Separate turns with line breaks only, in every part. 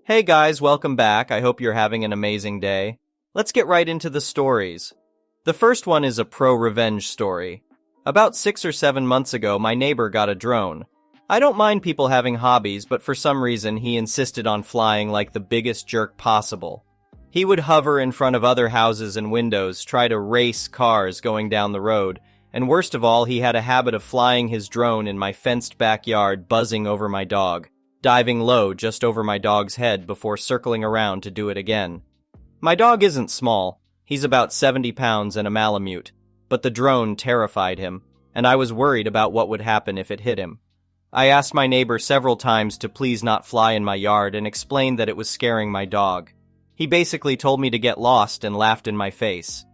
Hey guys, welcome back. I hope you're having an amazing day. Let's get right into the stories. The first one is a pro-revenge story. About 6 or 7 months ago, my neighbor got a drone. I don't mind people having hobbies, but for some reason he insisted on flying like the biggest jerk possible. He would hover in front of other houses and windows, try to race cars going down the road, and worst of all, he had a habit of flying his drone in my fenced backyard, buzzing over my dog, diving low just over my dog's head before circling around to do it again. My dog isn't small. He's about 70 pounds and a Malamute, but the drone terrified him, and I was worried about what would happen if it hit him. I asked my neighbor several times to please not fly in my yard and explained that it was scaring my dog. He basically told me to get lost and laughed in my face.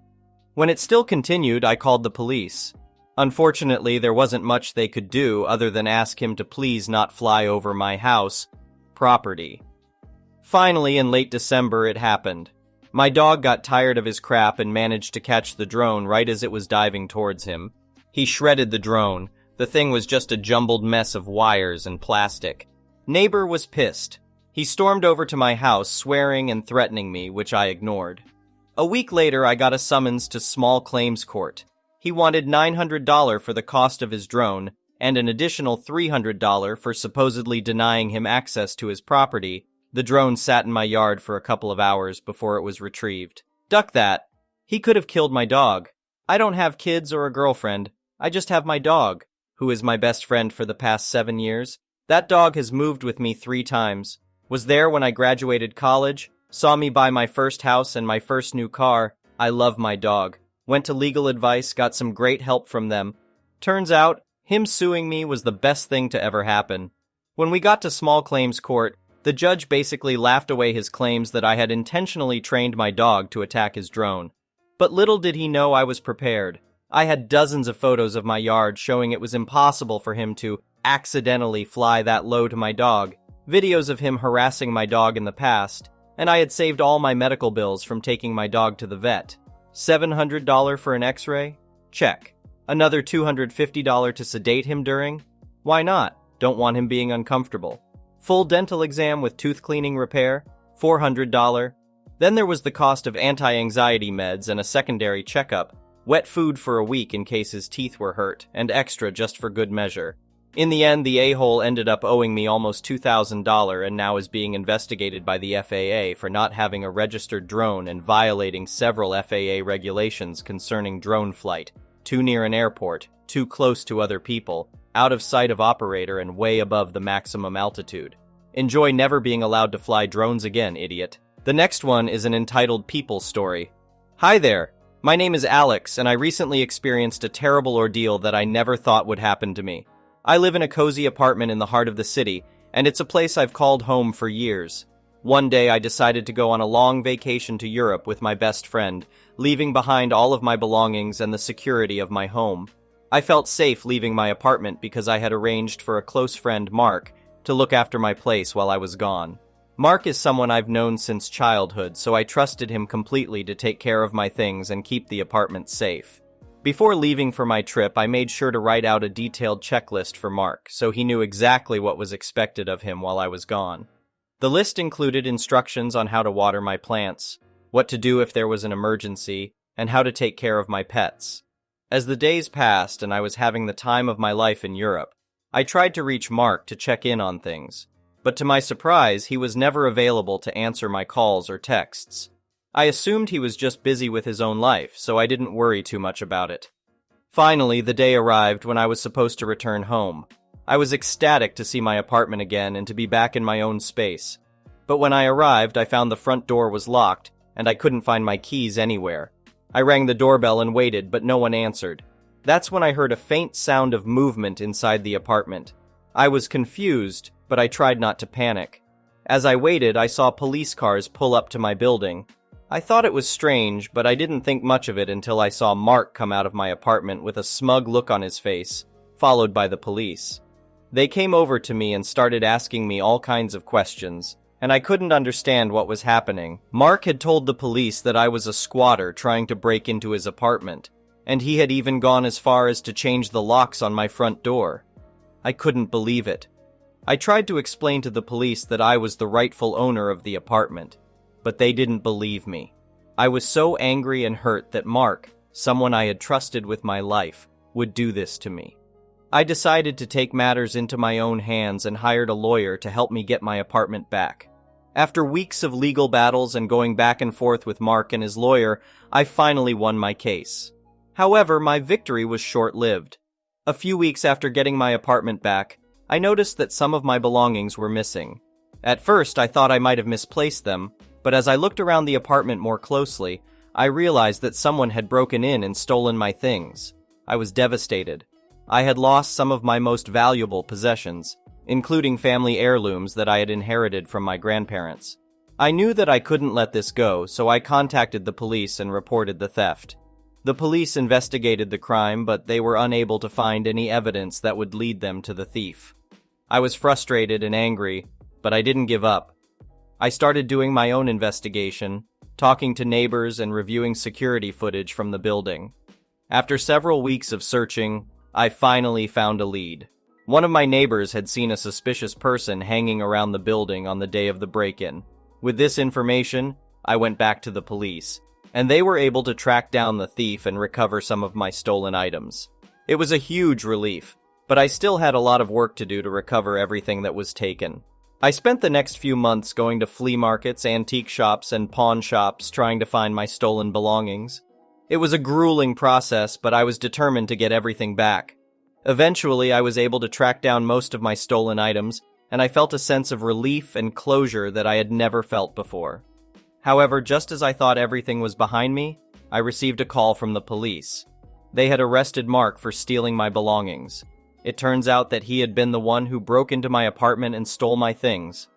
When it still continued, I called the police. Unfortunately, there wasn't much they could do other than ask him to please not fly over my house property. Finally, in late December, it happened. My dog got tired of his crap and managed to catch the drone right as it was diving towards him. He shredded the drone. The thing was just a jumbled mess of wires and plastic. Neighbor was pissed. He stormed over to my house, swearing and threatening me, which I ignored. A week later, I got a summons to small claims court. He wanted $900 for the cost of his drone, and an additional $300 for supposedly denying him access to his property. The drone sat in my yard for a couple of hours before it was retrieved. Duck that. He could have killed my dog. I don't have kids or a girlfriend. I just have my dog, who is my best friend for the past 7 years. That dog has moved with me 3 times. Was there when I graduated college, saw me buy my first house and my first new car. I love my dog. Went to legal advice, got some great help from them. Turns out, him suing me was the best thing to ever happen. When we got to small claims court, the judge basically laughed away his claims that I had intentionally trained my dog to attack his drone. But little did he know I was prepared. I had dozens of photos of my yard showing it was impossible for him to accidentally fly that low to my dog, videos of him harassing my dog in the past, and I had saved all my medical bills from taking my dog to the vet. $700 for an x-ray? Check. Another $250 to sedate him during? Why not? Don't want him being uncomfortable. Full dental exam with tooth cleaning repair? $400. Then there was the cost of anti-anxiety meds and a secondary checkup, wet food for a week in case his teeth were hurt, and extra just for good measure. In the end, the a-hole ended up owing me almost $2,000 and now is being investigated by the FAA for not having a registered drone and violating several FAA regulations concerning drone flight. Too near an airport, too close to other people, out of sight of operator and way above the maximum altitude. Enjoy never being allowed to fly drones again, idiot. The next one is an entitled People story. Hi there. My name is Alex, and I recently experienced a terrible ordeal that I never thought would happen to me. I live in a cozy apartment in the heart of the city, and it's a place I've called home for years. One day I decided to go on a long vacation to Europe with my best friend, leaving behind all of my belongings and the security of my home. I felt safe leaving my apartment because I had arranged for a close friend, Mark, to look after my place while I was gone. Mark is someone I've known since childhood, so I trusted him completely to take care of my things and keep the apartment safe. Before leaving for my trip, I made sure to write out a detailed checklist for Mark, so he knew exactly what was expected of him while I was gone. The list included instructions on how to water my plants, what to do if there was an emergency, and how to take care of my pets. As the days passed and I was having the time of my life in Europe, I tried to reach Mark to check in on things, but to my surprise, he was never available to answer my calls or texts. I assumed he was just busy with his own life, so I didn't worry too much about it. Finally, the day arrived when I was supposed to return home. I was ecstatic to see my apartment again and to be back in my own space. But when I arrived, I found the front door was locked, and I couldn't find my keys anywhere. I rang the doorbell and waited, but no one answered. That's when I heard a faint sound of movement inside the apartment. I was confused, but I tried not to panic. As I waited, I saw police cars pull up to my building. I thought it was strange, but I didn't think much of it until I saw Mark come out of my apartment with a smug look on his face, followed by the police. They came over to me and started asking me all kinds of questions, and I couldn't understand what was happening. Mark had told the police that I was a squatter trying to break into his apartment, and he had even gone as far as to change the locks on my front door. I couldn't believe it. I tried to explain to the police that I was the rightful owner of the apartment, but they didn't believe me. I was so angry and hurt that Mark, someone I had trusted with my life, would do this to me. I decided to take matters into my own hands and hired a lawyer to help me get my apartment back. After weeks of legal battles and going back and forth with Mark and his lawyer, I finally won my case. However, my victory was short-lived. A few weeks after getting my apartment back, I noticed that some of my belongings were missing. At first, I thought I might have misplaced them, but as I looked around the apartment more closely, I realized that someone had broken in and stolen my things. I was devastated. I had lost some of my most valuable possessions, including family heirlooms that I had inherited from my grandparents. I knew that I couldn't let this go, so I contacted the police and reported the theft. The police investigated the crime, but they were unable to find any evidence that would lead them to the thief. I was frustrated and angry, but I didn't give up. I started doing my own investigation, talking to neighbors and reviewing security footage from the building. After several weeks of searching, I finally found a lead. One of my neighbors had seen a suspicious person hanging around the building on the day of the break-in. With this information, I went back to the police, and they were able to track down the thief and recover some of my stolen items. It was a huge relief, but I still had a lot of work to do to recover everything that was taken. I spent the next few months going to flea markets, antique shops, and pawn shops trying to find my stolen belongings. It was a grueling process, but I was determined to get everything back. Eventually, I was able to track down most of my stolen items, and I felt a sense of relief and closure that I had never felt before. However, just as I thought everything was behind me, I received a call from the police. They had arrested Mark for stealing my belongings. It turns out that he had been the one who broke into my apartment and stole my things.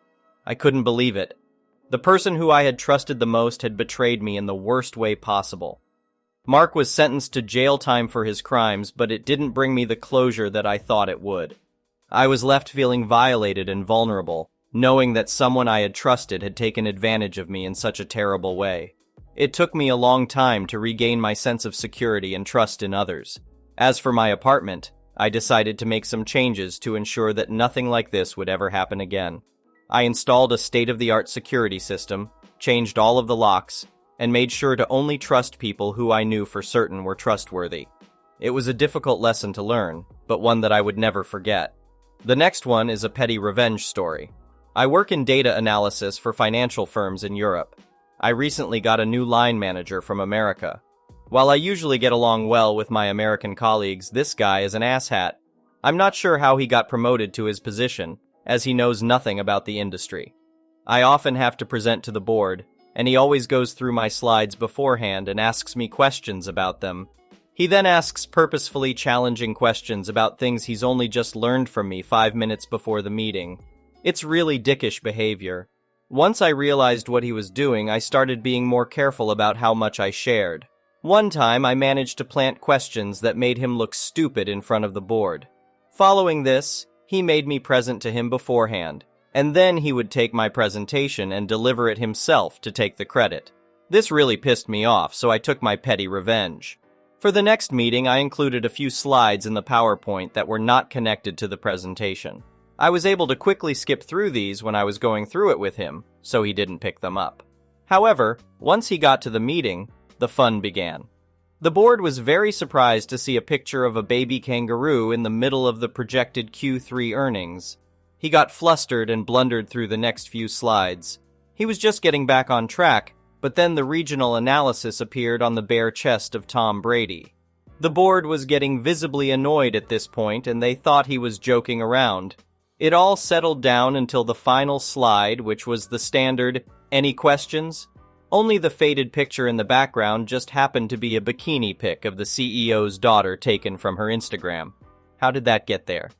I couldn't believe it. The person who I had trusted the most had betrayed me in the worst way possible. Mark was sentenced to jail time for his crimes, but it didn't bring me the closure that I thought it would. I was left feeling violated and vulnerable, knowing that someone I had trusted had taken advantage of me in such a terrible way. It took me a long time to regain my sense of security and trust in others. As for my apartment, I decided to make some changes to ensure that nothing like this would ever happen again. I installed a state-of-the-art security system, changed all of the locks, and made sure to only trust people who I knew for certain were trustworthy. It was a difficult lesson to learn, but one that I would never forget. The next one is a petty revenge story. I work in data analysis for financial firms in Europe. I recently got a new line manager from America. While I usually get along well with my American colleagues, this guy is an asshat. I'm not sure how he got promoted to his position, as he knows nothing about the industry. I often have to present to the board, and he always goes through my slides beforehand and asks me questions about them. He then asks purposefully challenging questions about things he's only just learned from me 5 minutes before the meeting. It's really dickish behavior. Once I realized what he was doing, I started being more careful about how much I shared. One time, I managed to plant questions that made him look stupid in front of the board. Following this, he made me present to him beforehand, and then he would take my presentation and deliver it himself to take the credit. This really pissed me off, so I took my petty revenge. For the next meeting, I included a few slides in the PowerPoint that were not connected to the presentation. I was able to quickly skip through these when I was going through it with him, so he didn't pick them up. However, once he got to the meeting, the fun began. The board was very surprised to see a picture of a baby kangaroo in the middle of the projected Q3 earnings. He got flustered and blundered through the next few slides. He was just getting back on track, but then the regional analysis appeared on the bare chest of Tom Brady. The board was getting visibly annoyed at this point, and they thought he was joking around. It all settled down until the final slide, which was the standard, "Any questions?" Only the faded picture in the background just happened to be a bikini pic of the CEO's daughter taken from her Instagram. How did that get there?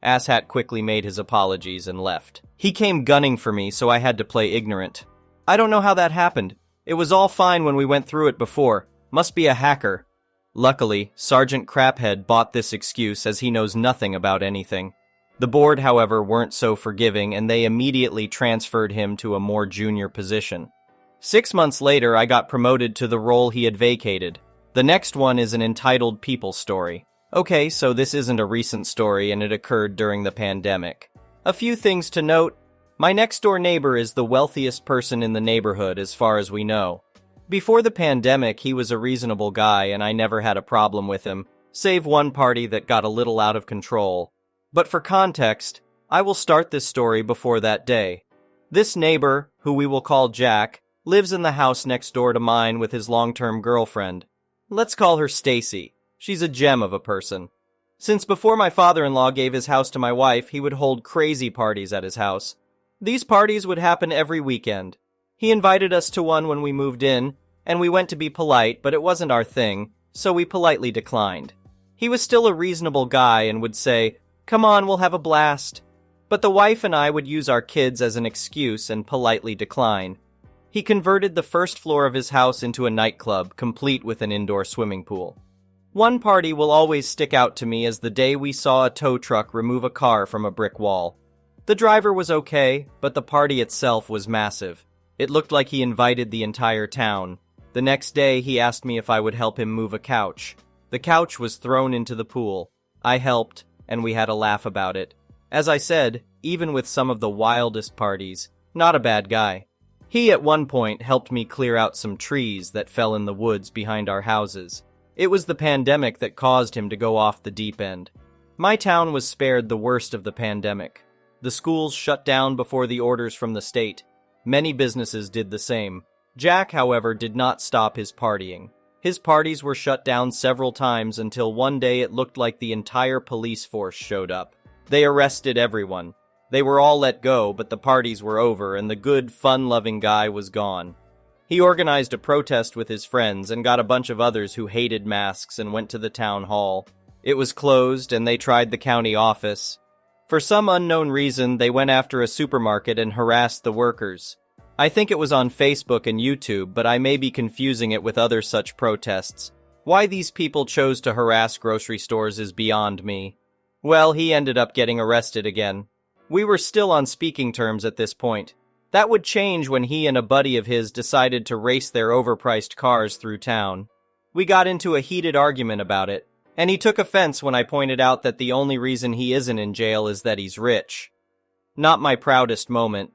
Asshat quickly made his apologies and left. He came gunning for me, so I had to play ignorant. I don't know how that happened. It was all fine when we went through it before. Must be a hacker. Luckily, Sergeant Craphead bought this excuse as he knows nothing about anything. The board, however, weren't so forgiving, and they immediately transferred him to a more junior position. 6 months later, I got promoted to the role he had vacated. The next one is an entitled people story. Okay, so this isn't a recent story and it occurred during the pandemic. A few things to note. My next-door neighbor is the wealthiest person in the neighborhood as far as we know. Before the pandemic, he was a reasonable guy and I never had a problem with him, save one party that got a little out of control. But for context, I will start this story before that day. This neighbor, who we will call Jack, lives in the house next door to mine with his long-term girlfriend. Let's call her Stacy. She's a gem of a person. Since before my father-in-law gave his house to my wife, he would hold crazy parties at his house. These parties would happen every weekend. He invited us to one when we moved in, and we went to be polite, but it wasn't our thing, so we politely declined. He was still a reasonable guy and would say, "Come on, we'll have a blast." But the wife and I would use our kids as an excuse and politely decline. He converted the first floor of his house into a nightclub, complete with an indoor swimming pool. One party will always stick out to me as the day we saw a tow truck remove a car from a brick wall. The driver was okay, but the party itself was massive. It looked like he invited the entire town. The next day, he asked me if I would help him move a couch. The couch was thrown into the pool. I helped, and we had a laugh about it. As I said, even with some of the wildest parties, not a bad guy. He at one point helped me clear out some trees that fell in the woods behind our houses. It was the pandemic that caused him to go off the deep end. My town was spared the worst of the pandemic. The schools shut down before the orders from the state. Many businesses did the same. Jack, however, did not stop his partying. His parties were shut down several times until one day it looked like the entire police force showed up. They arrested everyone. They were all let go, but the parties were over and the good, fun-loving guy was gone. He organized a protest with his friends and got a bunch of others who hated masks and went to the town hall. It was closed and they tried the county office. For some unknown reason, they went after a supermarket and harassed the workers. I think it was on Facebook and YouTube, but I may be confusing it with other such protests. Why these people chose to harass grocery stores is beyond me. Well, he ended up getting arrested again. We were still on speaking terms at this point. That would change when he and a buddy of his decided to race their overpriced cars through town. We got into a heated argument about it, and he took offense when I pointed out that the only reason he isn't in jail is that he's rich. Not my proudest moment.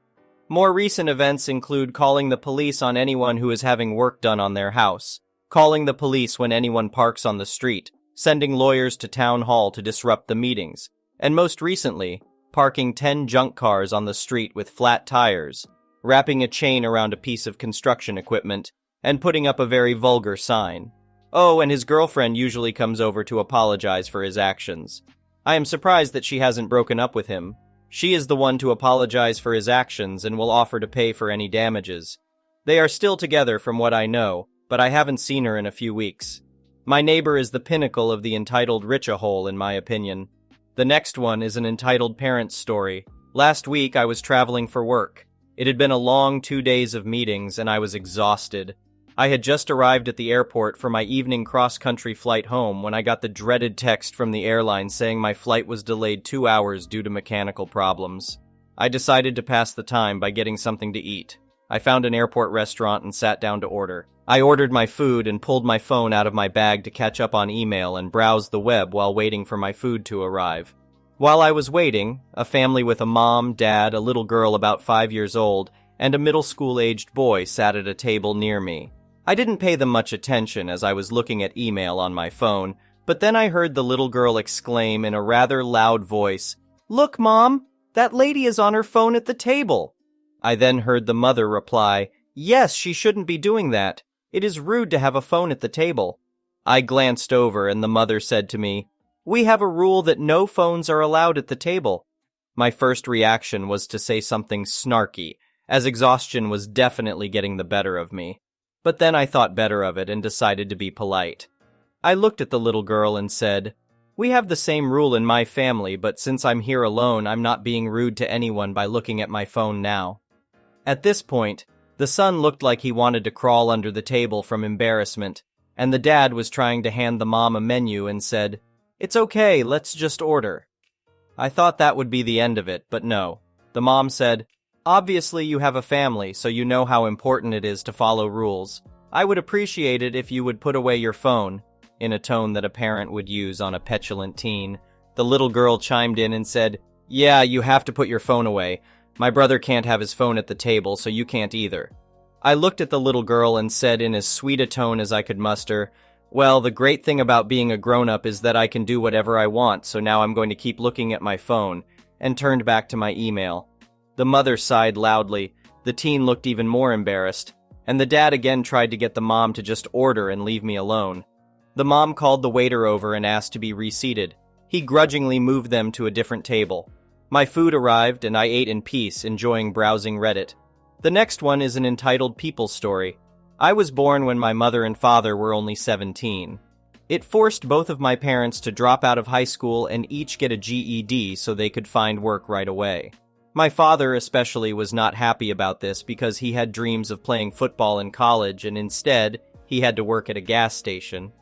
More recent events include calling the police on anyone who is having work done on their house, calling the police when anyone parks on the street, sending lawyers to town hall to disrupt the meetings, and most recently, parking 10 junk cars on the street with flat tires, wrapping a chain around a piece of construction equipment, and putting up a very vulgar sign. Oh, and his girlfriend usually comes over to apologize for his actions. I am surprised that she hasn't broken up with him. She is the one to apologize for his actions and will offer to pay for any damages. They are still together from what I know, but I haven't seen her in a few weeks. My neighbor is the pinnacle of the entitled rich-a-hole, in my opinion. The next one is an entitled parent's story. Last week, I was traveling for work. It had been a long 2 days of meetings, and I was exhausted. I had just arrived at the airport for my evening cross-country flight home when I got the dreaded text from the airline saying my flight was delayed 2 hours due to mechanical problems. I decided to pass the time by getting something to eat. I found an airport restaurant and sat down to order. I ordered my food and pulled my phone out of my bag to catch up on email and browse the web while waiting for my food to arrive. While I was waiting, a family with a mom, dad, a little girl about 5 years old, and a middle school-aged boy sat at a table near me. I didn't pay them much attention as I was looking at email on my phone, but then I heard the little girl exclaim in a rather loud voice, "Look, Mom, that lady is on her phone at the table." I then heard the mother reply, "Yes, she shouldn't be doing that. It is rude to have a phone at the table." I glanced over and the mother said to me, "We have a rule that no phones are allowed at the table." My first reaction was to say something snarky, as exhaustion was definitely getting the better of me. But then I thought better of it and decided to be polite. I looked at the little girl and said, "We have the same rule in my family, but since I'm here alone, I'm not being rude to anyone by looking at my phone now." At this point, the son looked like he wanted to crawl under the table from embarrassment, and the dad was trying to hand the mom a menu and said, "It's okay, let's just order." I thought that would be the end of it, but no. The mom said, "Obviously you have a family, so you know how important it is to follow rules. I would appreciate it if you would put away your phone," in a tone that a parent would use on a petulant teen. The little girl chimed in and said, Yeah, you have to put your phone away. My brother can't have his phone at the table, so you can't either. I looked at the little girl and said in as sweet a tone as I could muster, well, the great thing about being a grown-up is that I can do whatever I want, so now I'm going to keep looking at my phone, and turned back to my email. The mother sighed loudly, the teen looked even more embarrassed, and the dad again tried to get the mom to just order and leave me alone. The mom called the waiter over and asked to be reseated. He grudgingly moved them to a different table. My food arrived and I ate in peace, enjoying browsing Reddit. The next one is an entitled People story. I was born when my mother and father were only 17. It forced both of my parents to drop out of high school and each get a GED so they could find work right away. My father especially was not happy about this because he had dreams of playing football in college and instead, he had to work at a gas station.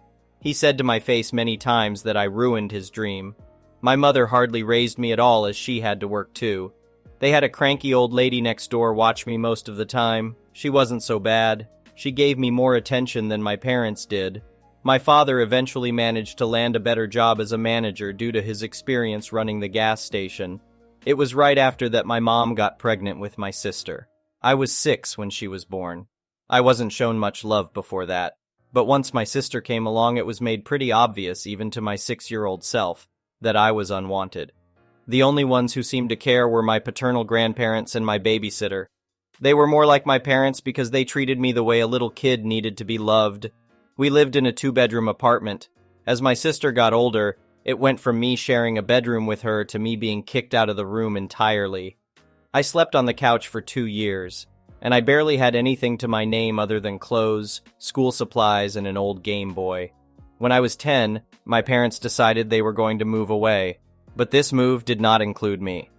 He said to my face many times that I ruined his dream. My mother hardly raised me at all as she had to work too. They had a cranky old lady next door watch me most of the time. She wasn't so bad. She gave me more attention than my parents did. My father eventually managed to land a better job as a manager due to his experience running the gas station. It was right after that my mom got pregnant with my sister. I was 6 when she was born. I wasn't shown much love before that. But once my sister came along, it was made pretty obvious, even to my 6-year-old self, that I was unwanted. The only ones who seemed to care were my paternal grandparents and my babysitter. They were more like my parents because they treated me the way a little kid needed to be loved. We lived in a 2-bedroom apartment. As my sister got older, it went from me sharing a bedroom with her to me being kicked out of the room entirely. I slept on the couch for 2 years, and I barely had anything to my name other than clothes, school supplies, and an old Game Boy. When I was 10, my parents decided they were going to move away, but this move did not include me.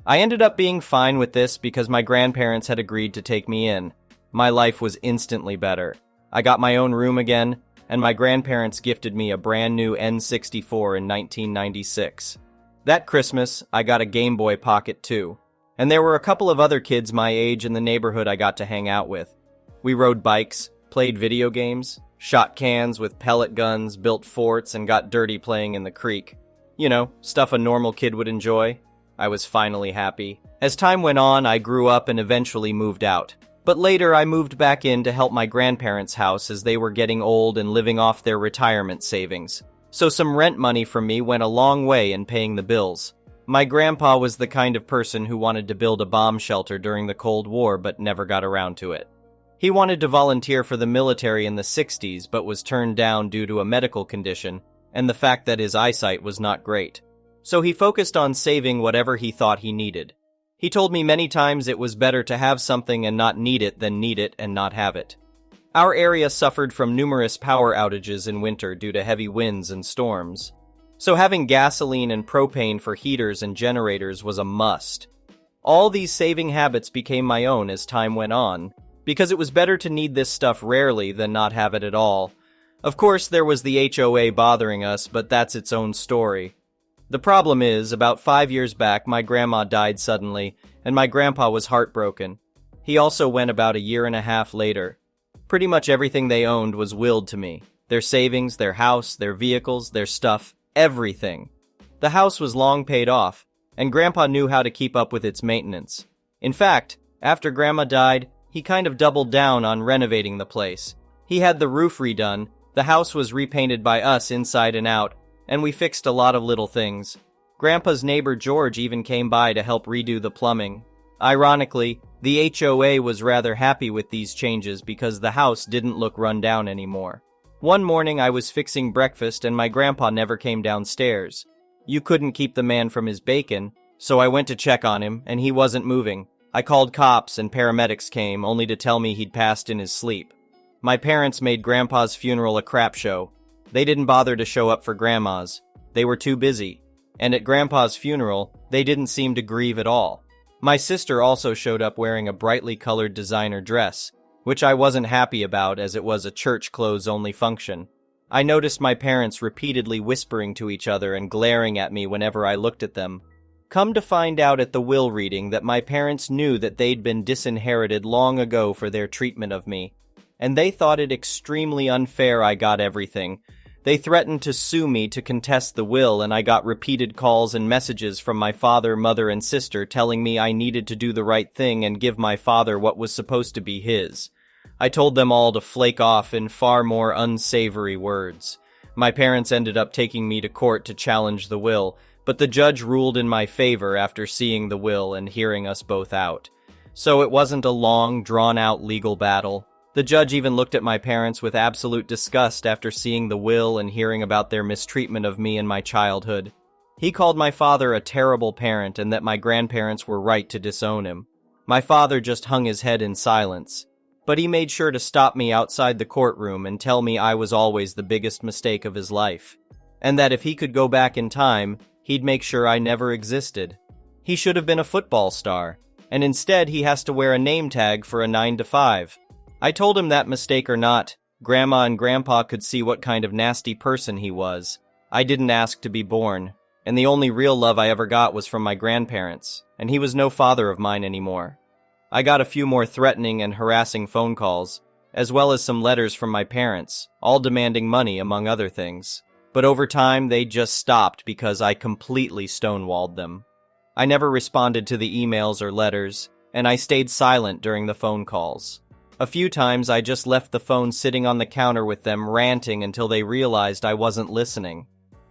I ended up being fine with this because my grandparents had agreed to take me in. My life was instantly better. I got my own room again, and my grandparents gifted me a brand new N64 in 1996. That Christmas, I got a Game Boy Pocket too, and there were a couple of other kids my age in the neighborhood I got to hang out with. We rode bikes, played video games, shot cans with pellet guns, built forts, and got dirty playing in the creek. You know, stuff a normal kid would enjoy. I was finally happy. As time went on, I grew up and eventually moved out. But later, I moved back in to help my grandparents' house as they were getting old and living off their retirement savings. So some rent money from me went a long way in paying the bills. My grandpa was the kind of person who wanted to build a bomb shelter during the Cold War but never got around to it. He wanted to volunteer for the military in the 60s but was turned down due to a medical condition and the fact that his eyesight was not great. So he focused on saving whatever he thought he needed. He told me many times it was better to have something and not need it than need it and not have it. Our area suffered from numerous power outages in winter due to heavy winds and storms. So having gasoline and propane for heaters and generators was a must. All these saving habits became my own as time went on, because it was better to need this stuff rarely than not have it at all. Of course, there was the HOA bothering us, but that's its own story. The problem is, about 5 years back, my grandma died suddenly, and my grandpa was heartbroken. He also went about a year and a half later. Pretty much everything they owned was willed to me. Their savings, their house, their vehicles, their stuff, everything. The house was long paid off, and Grandpa knew how to keep up with its maintenance. In fact, after Grandma died, he kind of doubled down on renovating the place. He had the roof redone, the house was repainted by us inside and out, and we fixed a lot of little things. Grandpa's neighbor George even came by to help redo the plumbing. Ironically, the HOA was rather happy with these changes because the house didn't look run down anymore. One morning I was fixing breakfast and my grandpa never came downstairs. You couldn't keep the man from his bacon, so I went to check on him and he wasn't moving. I called cops and paramedics came, only to tell me he'd passed in his sleep. My parents made Grandpa's funeral a crap show. They didn't bother to show up for Grandma's. They were too busy. And at Grandpa's funeral, they didn't seem to grieve at all. My sister also showed up wearing a brightly colored designer dress, which I wasn't happy about as it was a church clothes-only function. I noticed my parents repeatedly whispering to each other and glaring at me whenever I looked at them. Come to find out at the will reading that my parents knew that they'd been disinherited long ago for their treatment of me, and they thought it extremely unfair I got everything. They threatened to sue me to contest the will, and I got repeated calls and messages from my father, mother, and sister telling me I needed to do the right thing and give my father what was supposed to be his. I told them all to flake off in far more unsavory words. My parents ended up taking me to court to challenge the will, but the judge ruled in my favor after seeing the will and hearing us both out. So it wasn't a long, drawn-out legal battle. The judge even looked at my parents with absolute disgust after seeing the will and hearing about their mistreatment of me in my childhood. He called my father a terrible parent and that my grandparents were right to disown him. My father just hung his head in silence, but he made sure to stop me outside the courtroom and tell me I was always the biggest mistake of his life, and that if he could go back in time, he'd make sure I never existed. He should have been a football star, and instead he has to wear a name tag for a 9-to-5. I told him that, mistake or not, Grandma and Grandpa could see what kind of nasty person he was. I didn't ask to be born, and the only real love I ever got was from my grandparents, and he was no father of mine anymore. I got a few more threatening and harassing phone calls, as well as some letters from my parents, all demanding money, among other things. But over time, they just stopped because I completely stonewalled them. I never responded to the emails or letters, and I stayed silent during the phone calls. A few times I just left the phone sitting on the counter with them, ranting until they realized I wasn't listening.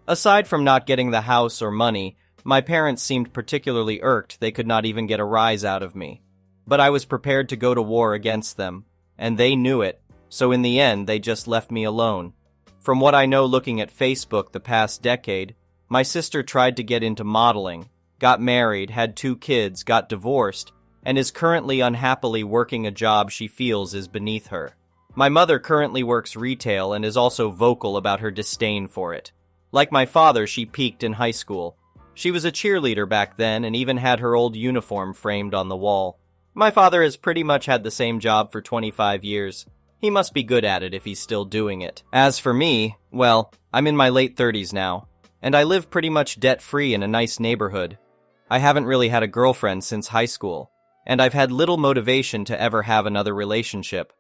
Aside from not getting the house or money, my parents seemed particularly irked they could not even get a rise out of me. But I was prepared to go to war against them, and they knew it, so in the end they just left me alone. From what I know looking at Facebook the past decade, my sister tried to get into modeling, got married, had 2 kids, got divorced, and is currently unhappily working a job she feels is beneath her. My mother currently works retail and is also vocal about her disdain for it. Like my father, she peaked in high school. She was a cheerleader back then and even had her old uniform framed on the wall. My father has pretty much had the same job for 25 years. He must be good at it if he's still doing it. As for me, well, I'm in my late 30s now, and I live pretty much debt-free in a nice neighborhood. I haven't really had a girlfriend since high school, and I've had little motivation to ever have another relationship.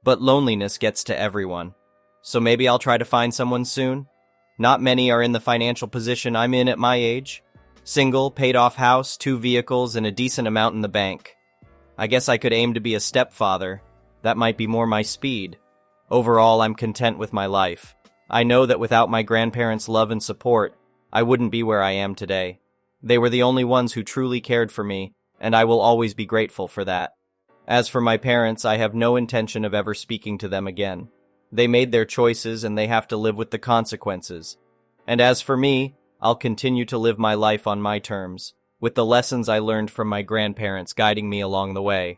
But loneliness gets to everyone. So maybe I'll try to find someone soon. Not many are in the financial position I'm in at my age. Single, paid-off house, 2 vehicles, and a decent amount in the bank. I guess I could aim to be a stepfather. That might be more my speed. Overall, I'm content with my life. I know that without my grandparents' love and support, I wouldn't be where I am today. They were the only ones who truly cared for me, and I will always be grateful for that. As for my parents, I have no intention of ever speaking to them again. They made their choices and they have to live with the consequences. And as for me, I'll continue to live my life on my terms, with the lessons I learned from my grandparents guiding me along the way.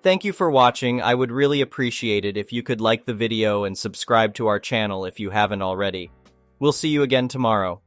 Thank you for watching. I would really appreciate it if you could like the video and subscribe to our channel if you haven't already. We'll see you again tomorrow.